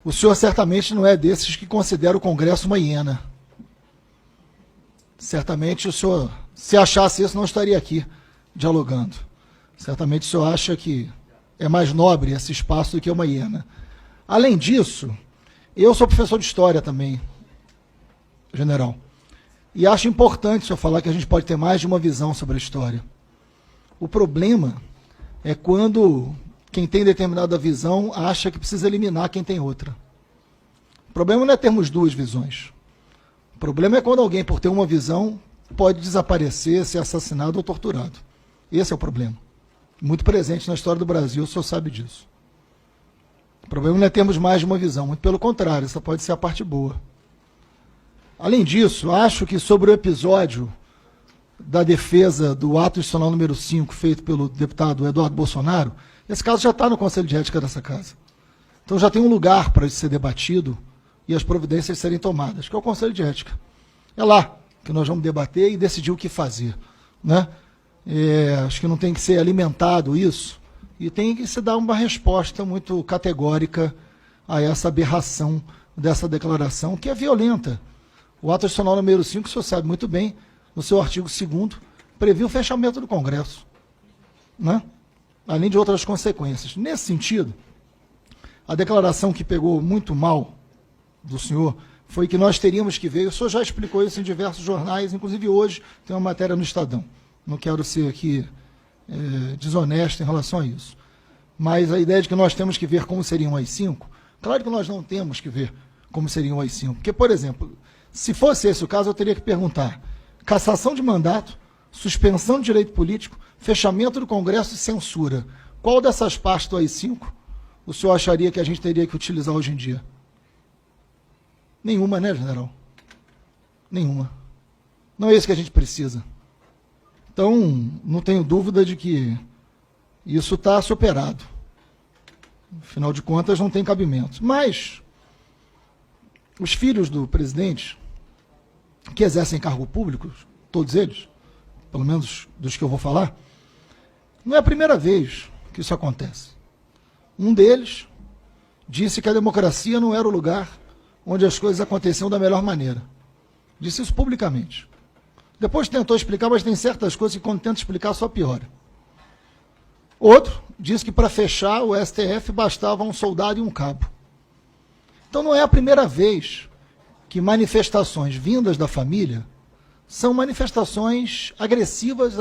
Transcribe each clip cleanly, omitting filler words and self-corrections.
O senhor certamente não é desses que considera o Congresso uma hiena. Certamente o senhor, se achasse isso, não estaria aqui dialogando. Certamente o senhor acha que é mais nobre esse espaço do que uma hiena. Além disso, eu sou professor de História também, general. E acho importante o senhor falar que a gente pode ter mais de uma visão sobre a história. O problema é quando quem tem determinada visão acha que precisa eliminar quem tem outra. O problema não é termos duas visões. O problema é quando alguém, por ter uma visão, pode desaparecer, ser assassinado ou torturado. Esse é o problema. Muito presente na história do Brasil, o senhor sabe disso. O problema não é termos mais de uma visão, muito pelo contrário, essa pode ser a parte boa. Além disso, acho que sobre o episódio da defesa do ato institucional número 5, feito pelo deputado Eduardo Bolsonaro, esse caso já está no Conselho de Ética dessa casa. Então já tem um lugar para ser debatido e as providências serem tomadas, que é o Conselho de Ética. É lá que nós vamos debater e decidir o que fazer, né? Acho que não tem que ser alimentado isso e tem que se dar uma resposta muito categórica a essa aberração dessa declaração, que é violenta. O ato institucional número 5, o senhor sabe muito bem, no seu artigo 2º, previu o fechamento do Congresso, né? Além de outras consequências. Nesse sentido, a declaração que pegou muito mal do senhor foi que nós teríamos que ver, o senhor já explicou isso em diversos jornais, inclusive hoje tem uma matéria no Estadão. Não quero ser aqui desonesto em relação a isso. Mas a ideia de que nós temos que ver como seriam as 5, claro que nós não temos que ver como seriam as 5. Porque, por exemplo, se fosse esse o caso, eu teria que perguntar: cassação de mandato, suspensão de direito político, fechamento do Congresso e censura. Qual dessas partes do AI-5 o senhor acharia que a gente teria que utilizar hoje em dia? Nenhuma, né, general? Nenhuma. Não é isso que a gente precisa. Então, não tenho dúvida de que isso está superado. Afinal de contas, não tem cabimento. Mas os filhos do presidente, que exercem cargo público, todos eles, pelo menos dos que eu vou falar, não é a primeira vez que isso acontece. Um deles disse que a democracia não era o lugar onde as coisas aconteciam da melhor maneira. Disse isso publicamente. Depois tentou explicar, mas tem certas coisas que quando tenta explicar só piora. Outro disse que para fechar o STF bastava um soldado e um cabo. Então não é a primeira vez que manifestações vindas da família são manifestações agressivas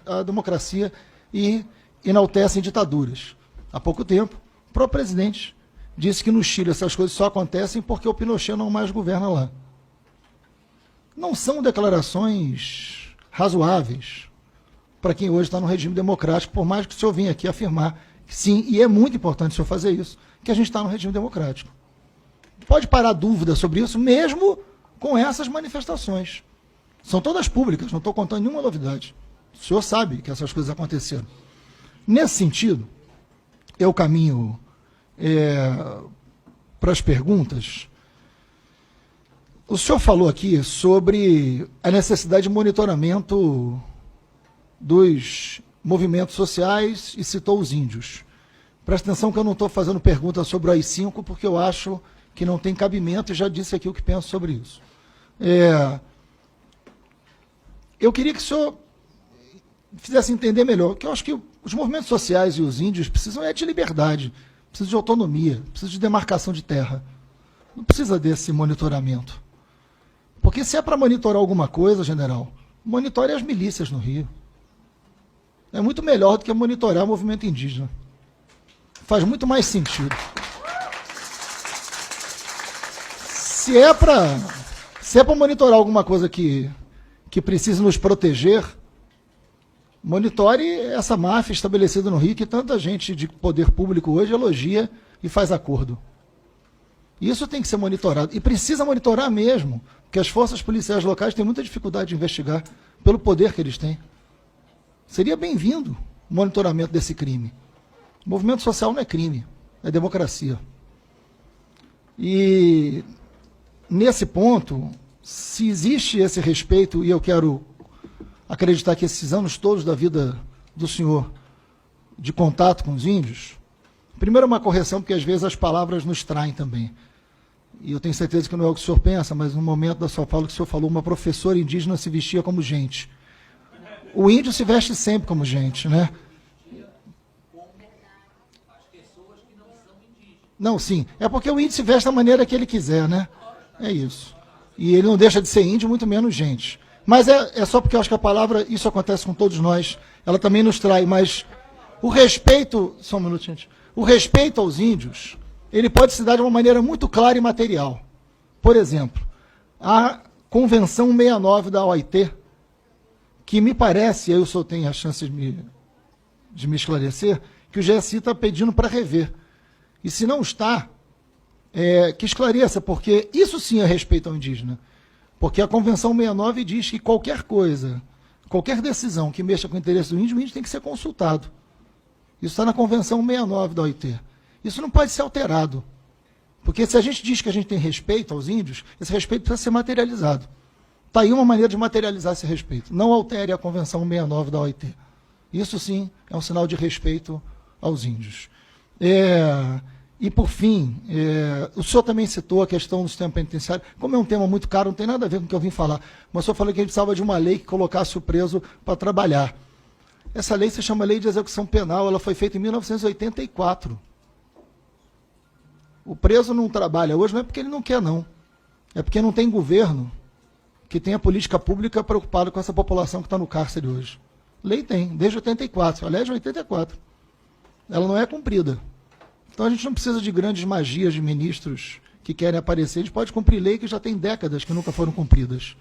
à democracia e enaltecem ditaduras. Há pouco tempo, o próprio presidente disse que no Chile essas coisas só acontecem porque o Pinochet não mais governa lá. Não são declarações razoáveis para quem hoje está no regime democrático, por mais que o senhor venha aqui afirmar que sim, e é muito importante o senhor fazer isso, que a gente está no regime democrático. Pode parar dúvida sobre isso, mesmo com essas manifestações. São todas públicas, não estou contando nenhuma novidade. O senhor sabe que essas coisas aconteceram. Nesse sentido, eu caminho para as perguntas. O senhor falou aqui sobre a necessidade de monitoramento dos movimentos sociais e citou os índios. Presta atenção que eu não estou fazendo pergunta sobre o AI-5 porque eu acho que não tem cabimento e já disse aqui o que penso sobre isso. Eu queria que o senhor fizesse entender melhor, que eu acho que os movimentos sociais e os índios precisam de liberdade, precisam de autonomia, precisam de demarcação de terra. Não precisa desse monitoramento. Porque se é para monitorar alguma coisa, general, monitore as milícias no Rio. É muito melhor do que monitorar o movimento indígena. Faz muito mais sentido. Se é para monitorar alguma coisa que precisa nos proteger, monitore essa máfia estabelecida no Rio, que tanta gente de poder público hoje elogia e faz acordo. Isso tem que ser monitorado. E precisa monitorar mesmo, porque as forças policiais locais têm muita dificuldade de investigar pelo poder que eles têm. Seria bem-vindo o monitoramento desse crime. O movimento social não é crime, é democracia. E nesse ponto, se existe esse respeito, e eu quero acreditar que esses anos todos da vida do senhor de contato com os índios, primeiro uma correção, porque às vezes as palavras nos traem também. e eu tenho certeza que não é o que o senhor pensa, mas no momento da sua fala que o senhor falou, uma professora indígena se vestia como gente. O índio se veste sempre como gente, né? Não, sim. É porque o índio se veste da maneira que ele quiser, né? É isso. E ele não deixa de ser índio, muito menos gente. Mas é só porque eu acho que a palavra, isso acontece com todos nós, ela também nos trai, mas o respeito, só um minuto, gente. O respeito aos índios, ele pode se dar de uma maneira muito clara e material. Por exemplo, a Convenção 69 da OIT, que me parece, aí o senhor tem a chance de me esclarecer, que o GSI está pedindo para rever. E se não está, que esclareça, porque isso sim é respeito ao indígena. Porque a Convenção 69 diz que qualquer coisa, qualquer decisão que mexa com o interesse do índio tem que ser consultado. Isso está na Convenção 69 da OIT. Isso não pode ser alterado. Porque se a gente diz que a gente tem respeito aos índios, esse respeito precisa ser materializado. Está aí uma maneira de materializar esse respeito. Não altere a Convenção 69 da OIT. Isso sim é um sinal de respeito aos índios. E, por fim, o senhor também citou a questão do sistema penitenciário. Como é um tema muito caro, não tem nada a ver com o que eu vim falar. Mas o senhor falou que a gente precisava de uma lei que colocasse o preso para trabalhar. Essa lei se chama Lei de Execução Penal, ela foi feita em 1984. O preso não trabalha hoje, não é porque ele não quer, não. É porque não tem governo que tenha política pública preocupada com essa população que está no cárcere hoje. Lei tem, desde 84, aliás, de 84. Ela não é cumprida. Então a gente não precisa de grandes magias de ministros que querem aparecer, a gente pode cumprir lei que já tem décadas que nunca foram cumpridas.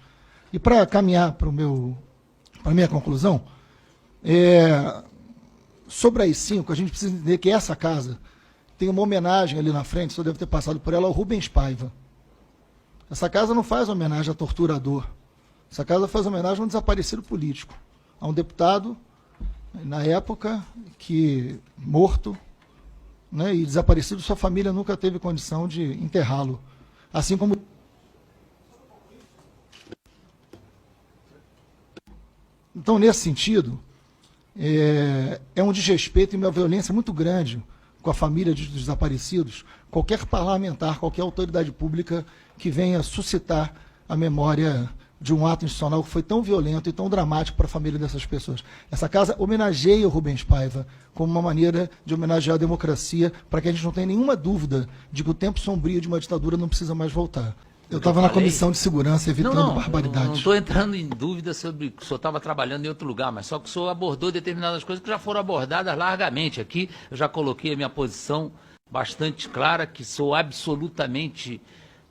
E para caminhar para a minha conclusão, sobre as 5, a gente precisa entender que essa casa tem uma homenagem ali na frente, o senhor deve ter passado por ela, ao Rubens Paiva. Essa casa não faz homenagem a torturador. Essa casa faz homenagem a um desaparecido político, a um deputado, na época, que morto, né, e desaparecido, sua família nunca teve condição de enterrá-lo. Assim como... Então, nesse sentido, é um desrespeito e uma violência muito grande com a família dos desaparecidos, qualquer parlamentar, qualquer autoridade pública que venha suscitar a memória de um ato institucional que foi tão violento e tão dramático para a família dessas pessoas. Essa casa homenageia o Rubens Paiva como uma maneira de homenagear a democracia, para que a gente não tenha nenhuma dúvida de que o tempo sombrio de uma ditadura não precisa mais voltar. Eu estava na Comissão de Segurança evitando barbaridades. Não estou entrando em dúvida sobre que o senhor estava trabalhando em outro lugar, mas só que o senhor abordou determinadas coisas que já foram abordadas largamente aqui. Eu já coloquei a minha posição bastante clara, que sou absolutamente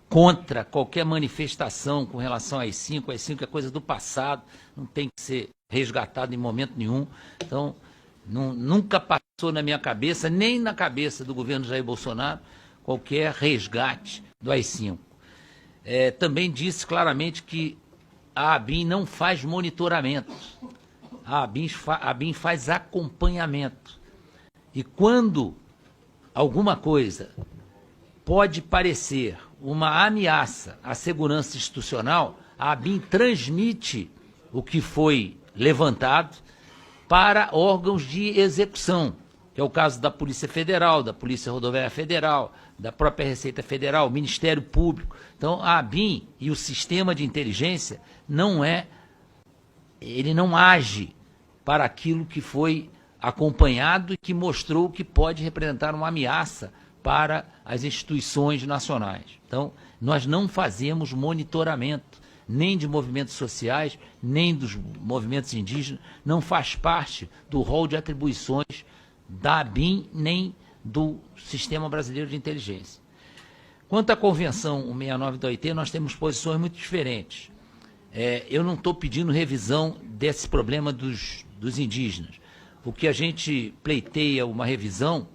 contra qualquer manifestação com relação às 5. As 5 é coisa do passado, não tem que ser resgatado em momento nenhum. Então, nunca passou na minha cabeça, nem na cabeça do governo Jair Bolsonaro, qualquer resgate do AI-5. Também disse claramente que a ABIN não faz monitoramento, a ABIN faz acompanhamento. E quando alguma coisa pode parecer uma ameaça à segurança institucional, a ABIN transmite o que foi levantado para órgãos de execução, que é o caso da Polícia Federal, da Polícia Rodoviária Federal, da própria Receita Federal, Ministério Público. Então, a ABIN e o sistema de inteligência ele não age para aquilo que foi acompanhado e que mostrou que pode representar uma ameaça para as instituições nacionais. Então, nós não fazemos monitoramento, nem de movimentos sociais, nem dos movimentos indígenas, não faz parte do rol de atribuições da ABIN, nem do Sistema Brasileiro de Inteligência. Quanto à Convenção 169 da OIT, nós temos posições muito diferentes. Eu não estou pedindo revisão desse problema dos indígenas. O que a gente pleiteia uma revisão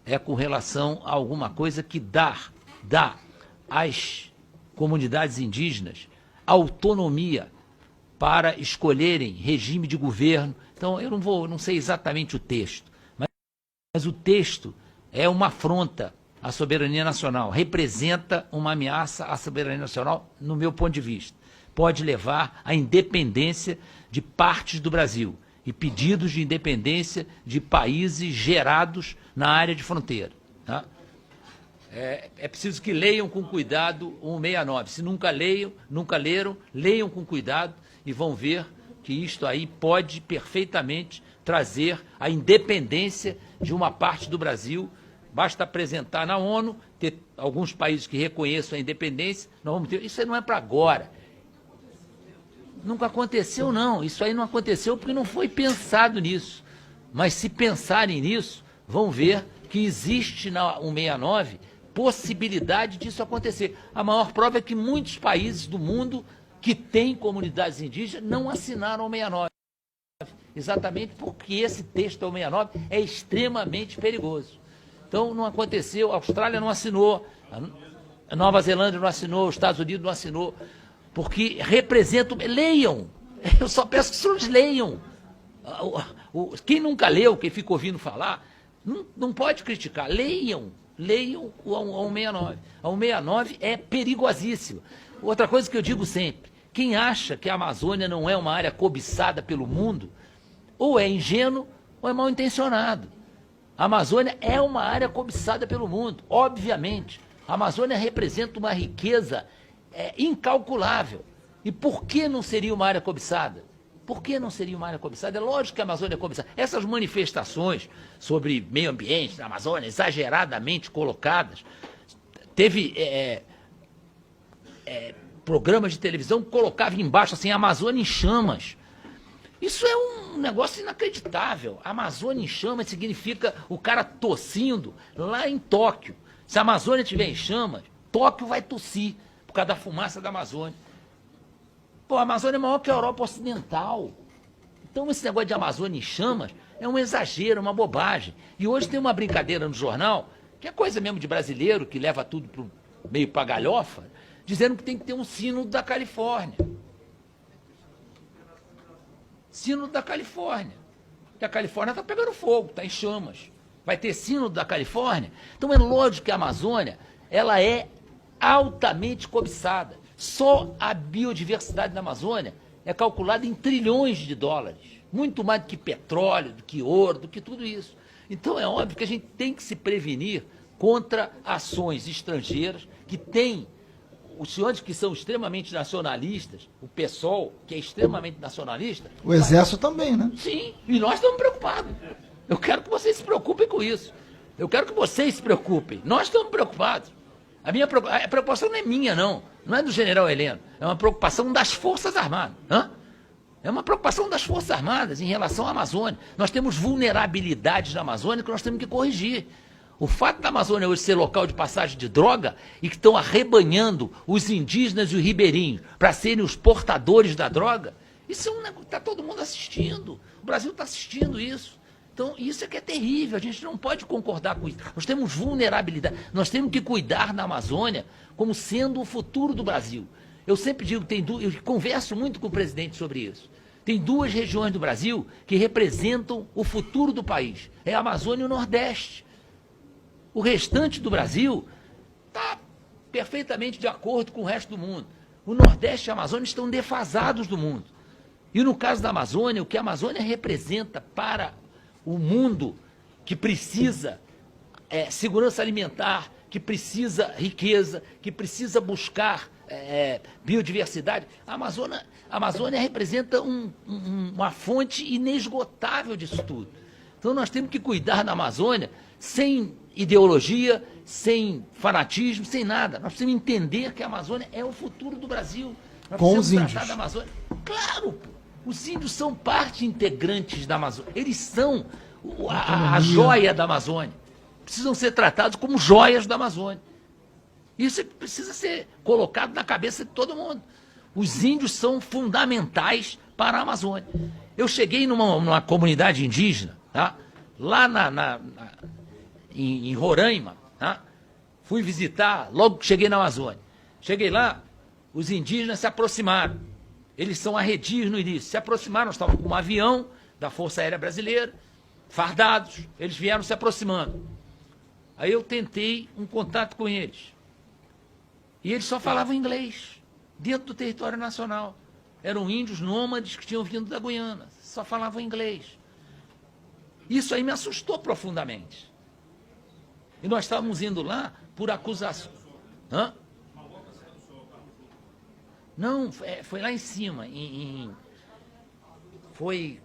é com relação a alguma coisa que dá às comunidades indígenas autonomia para escolherem regime de governo. Então, eu não sei exatamente o texto, mas o texto é uma afronta à soberania nacional, representa uma ameaça à soberania nacional, no meu ponto de vista. Pode levar à independência de partes do Brasil e pedidos de independência de países gerados na área de fronteira. Tá? É preciso que leiam com cuidado o 169. Se nunca leram, leiam com cuidado e vão ver que isto aí pode perfeitamente trazer a independência de uma parte do Brasil. Basta apresentar na ONU, ter alguns países que reconheçam a independência, nós vamos ter. Isso aí não é para agora. Nunca aconteceu, não. Isso aí não aconteceu porque não foi pensado nisso. Mas se pensarem nisso, vão ver que existe na 169 possibilidade disso acontecer. A maior prova é que muitos países do mundo que têm comunidades indígenas não assinaram o 169. Exatamente porque esse texto do 169 é extremamente perigoso. Então, não aconteceu, a Austrália não assinou, a Nova Zelândia não assinou, os Estados Unidos não assinou, porque representam... Leiam! Eu só peço que os senhores leiam. Quem nunca leu, quem fica ouvindo falar, não pode criticar. Leiam a 169. A 169 é perigosíssima. Outra coisa que eu digo sempre, quem acha que a Amazônia não é uma área cobiçada pelo mundo, ou é ingênuo ou é mal intencionado. A Amazônia é uma área cobiçada pelo mundo, obviamente. A Amazônia representa uma riqueza incalculável. E por que não seria uma área cobiçada? Por que não seria uma área cobiçada? É lógico que a Amazônia é cobiçada. Essas manifestações sobre meio ambiente na Amazônia, exageradamente colocadas, teve programas de televisão que colocavam embaixo assim, Amazônia em chamas. Isso é um negócio inacreditável. A Amazônia em chamas significa o cara tossindo lá em Tóquio. Se a Amazônia estiver em chamas, Tóquio vai tossir por causa da fumaça da Amazônia. Pô, a Amazônia é maior que a Europa Ocidental. Então esse negócio de Amazônia em chamas é um exagero, uma bobagem. E hoje tem uma brincadeira no jornal, que é coisa mesmo de brasileiro, que leva tudo meio para galhofa, dizendo que tem que ter um sino da Califórnia. Sino da Califórnia. Que a Califórnia está pegando fogo, está em chamas. Vai ter sino da Califórnia? Então é lógico que a Amazônia ela é altamente cobiçada. Só a biodiversidade da Amazônia é calculada em trilhões de dólares. Muito mais do que petróleo, do que ouro, do que tudo isso. Então é óbvio que a gente tem que se prevenir contra ações estrangeiras que têm os senhores que são extremamente nacionalistas, o PSOL, que é extremamente nacionalista... O Exército também, né? Sim, e nós estamos preocupados. Eu quero que vocês se preocupem com isso. Eu quero que vocês se preocupem. Nós estamos preocupados. A preocupação não é minha, não. Não é do general Heleno. É uma preocupação das Forças Armadas. É uma preocupação das Forças Armadas em relação à Amazônia. Nós temos vulnerabilidades na Amazônia que nós temos que corrigir. O fato da Amazônia hoje ser local de passagem de droga e que estão arrebanhando os indígenas e os ribeirinhos para serem os portadores da droga, isso é um negócio que está todo mundo assistindo. O Brasil está assistindo isso. Então, isso é que é terrível, a gente não pode concordar com isso. Nós temos vulnerabilidade, nós temos que cuidar da Amazônia como sendo o futuro do Brasil. Eu sempre digo, eu converso muito com o presidente sobre isso. Tem duas regiões do Brasil que representam o futuro do país. É a Amazônia e o Nordeste. O restante do Brasil está perfeitamente de acordo com o resto do mundo. O Nordeste e a Amazônia estão defasados do mundo. E no caso da Amazônia, o que a Amazônia representa para o mundo que precisa segurança alimentar, que precisa riqueza, que precisa buscar biodiversidade, a Amazônia representa uma fonte inesgotável disso tudo. Então nós temos que cuidar da Amazônia sem ideologia, sem fanatismo, sem nada. Nós precisamos entender que a Amazônia é o futuro do Brasil. Nós com os índios. Da Amazônia. Claro, pô. Os índios são parte integrantes da Amazônia. Eles são a joia da Amazônia. Precisam ser tratados como joias da Amazônia. Isso precisa ser colocado na cabeça de todo mundo. Os índios são fundamentais para a Amazônia. Eu cheguei numa comunidade indígena, tá? Lá em Roraima, tá? Fui visitar, logo que cheguei na Amazônia. Cheguei lá, os indígenas se aproximaram. Eles são arredios no início. Se aproximaram, nós estávamos com um avião da Força Aérea Brasileira, fardados, eles vieram se aproximando. Aí eu tentei um contato com eles. E eles só falavam inglês, dentro do território nacional. Eram índios nômades que tinham vindo da Guiana, só falavam inglês. Isso aí me assustou profundamente. E nós estávamos indo lá por acusação. Hã? Não, foi lá em cima. Foi.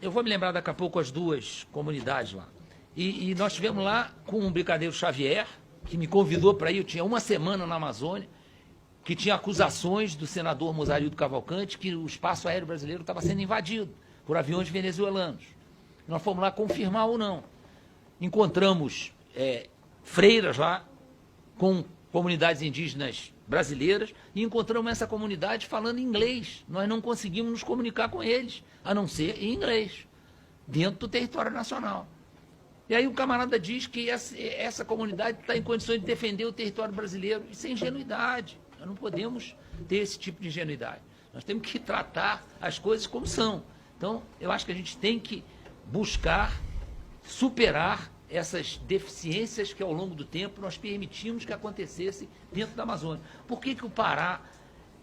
Eu vou me lembrar daqui a pouco as duas comunidades lá. E nós estivemos lá com o Brigadeiro Xavier, que me convidou para ir. Eu tinha uma semana na Amazônia, que tinha acusações do senador Mozarildo Cavalcante que o espaço aéreo brasileiro estava sendo invadido por aviões venezuelanos. Nós fomos lá confirmar ou não. Encontramos freiras lá, com comunidades indígenas brasileiras, e encontramos essa comunidade falando inglês. Nós não conseguimos nos comunicar com eles, a não ser em inglês, dentro do território nacional. E aí o camarada diz que essa comunidade está em condições de defender o território brasileiro. Isso é ingenuidade. Nós não podemos ter esse tipo de ingenuidade. Nós temos que tratar as coisas como são. Então, eu acho que a gente tem que buscar superar essas deficiências que, ao longo do tempo, nós permitimos que acontecessem dentro da Amazônia. Por que o Pará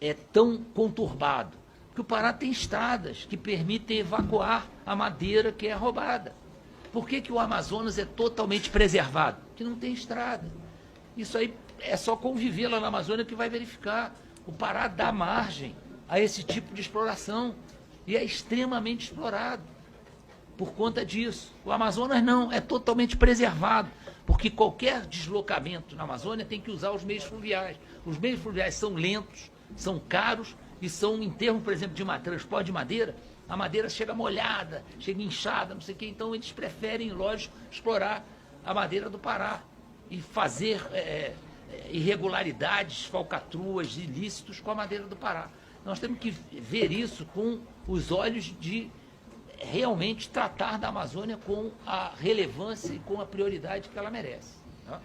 é tão conturbado? Porque o Pará tem estradas que permitem evacuar a madeira que é roubada. Por que o Amazonas é totalmente preservado? Porque não tem estrada. Isso aí é só conviver lá na Amazônia que vai verificar. O Pará dá margem a esse tipo de exploração e é extremamente explorado por conta disso. O Amazonas não, é totalmente preservado, porque qualquer deslocamento na Amazônia tem que usar os meios fluviais. Os meios fluviais são lentos, são caros e são, em termos, por exemplo, de transporte de madeira, a madeira chega molhada, chega inchada, não sei o quê, então eles preferem, lógico, explorar a madeira do Pará e fazer irregularidades, falcatruas, ilícitos com a madeira do Pará. Nós temos que ver isso com os olhos de realmente tratar da Amazônia com a relevância e com a prioridade que ela merece. Tá?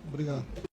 Obrigado.